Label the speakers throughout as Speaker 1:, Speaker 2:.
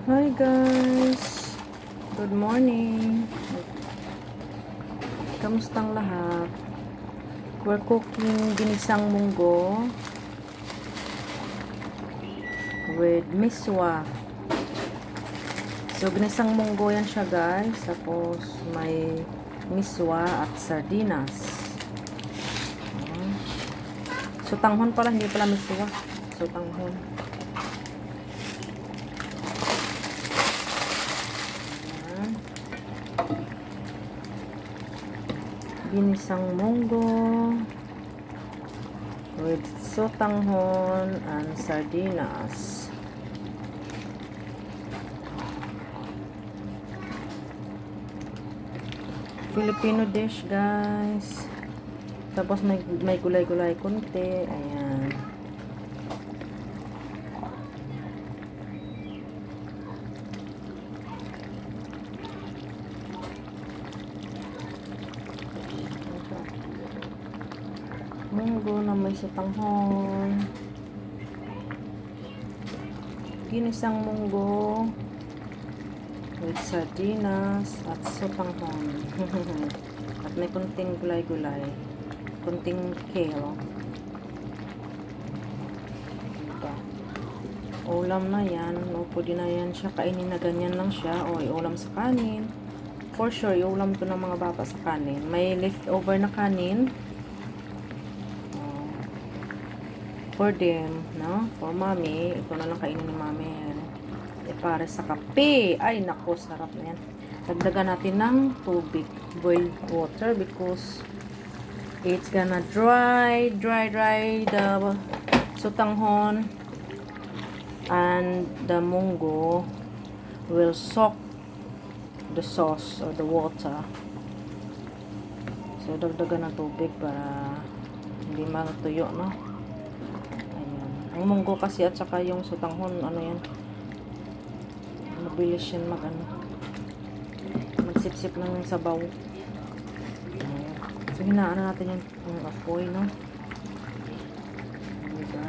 Speaker 1: Hi guys! Good morning! Kamustang lahat? We're cooking ginisang munggo with miswa. So ginisang munggo yan siya guys. Tapos may miswa at sardinas. So tanghon pala, hindi pala miswa. So tanghon. Ginisang munggo with sotanghon and sardinas. Filipino dish guys. Tapos may gulay-gulay konti. Ayan. Munggo na may sotanghon. Ginisang munggo with sardinas at sotanghon. At may kunting gulay-gulay. Kunting kale. Diba? Ulam na yan. O pwede na yan siya. Kainin na ganyan lang siya. O iulam sa kanin. For sure, iulam to ng mga bata sa kanin. May leftover na kanin. For them, no? For mommy. Ito na lang kainin ni mommy. Para sa kape. Ay, naku, sarap na yan. Dagdagan natin ng tubig. Boiled water because it's gonna dry the sotanghon and the munggo will soak the sauce or the water. So, dagdagan ng tubig para hindi matuyo, no? Ayan. Ang munggo kasi at saka yung sotanghon, ano yan? Mabilis yan magsip-sip ng sabaw. So, hinaan na natin yung apoy, no? Diba?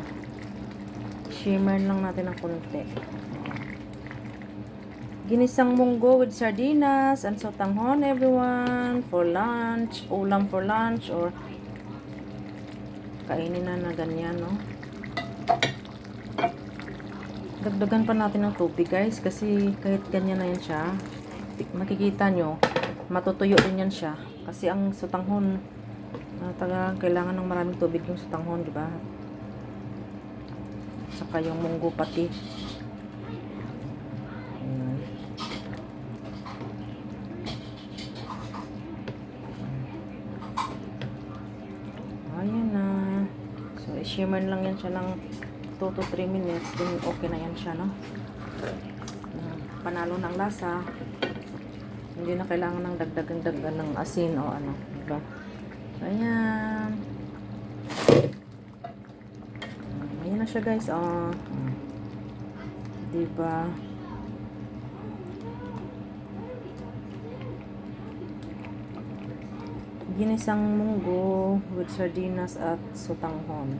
Speaker 1: Shimmer lang natin ng konti. Ginisang munggo with sardinas and sotanghon, everyone. For lunch, ulam for lunch, or kainin na ganyan, no? Dagdagan pa natin ng tubig, guys, kasi kahit ganyan na yan siya, makikita nyo, matutuyo din yan siya. Kasi ang sotanghon, kailangan ng maraming tubig yung sotanghon, di ba? Saka yung munggo pati. Ayan na. So, i-shimmer lang yan siya ng 2 to 3 minutes. Then, okay na yan siya, no? Panalo ng lasa. Hindi na kailangan ng dagdagan ng asin o ano, diba? Ayan. Ayan na siya, guys. Oh. Diba? Ginisang munggo with sardinas at sotanghon.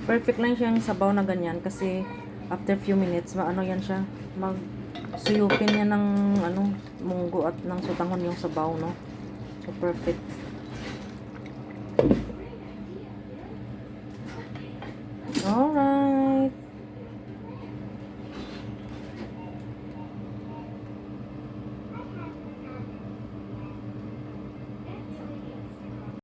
Speaker 1: Perfect lang siyang sabaw na ganyan kasi after few minutes, maano yan siya, magsuyupin niya ng ano, munggo at ng sotanghon yung sabaw, no? So, perfect. Oh,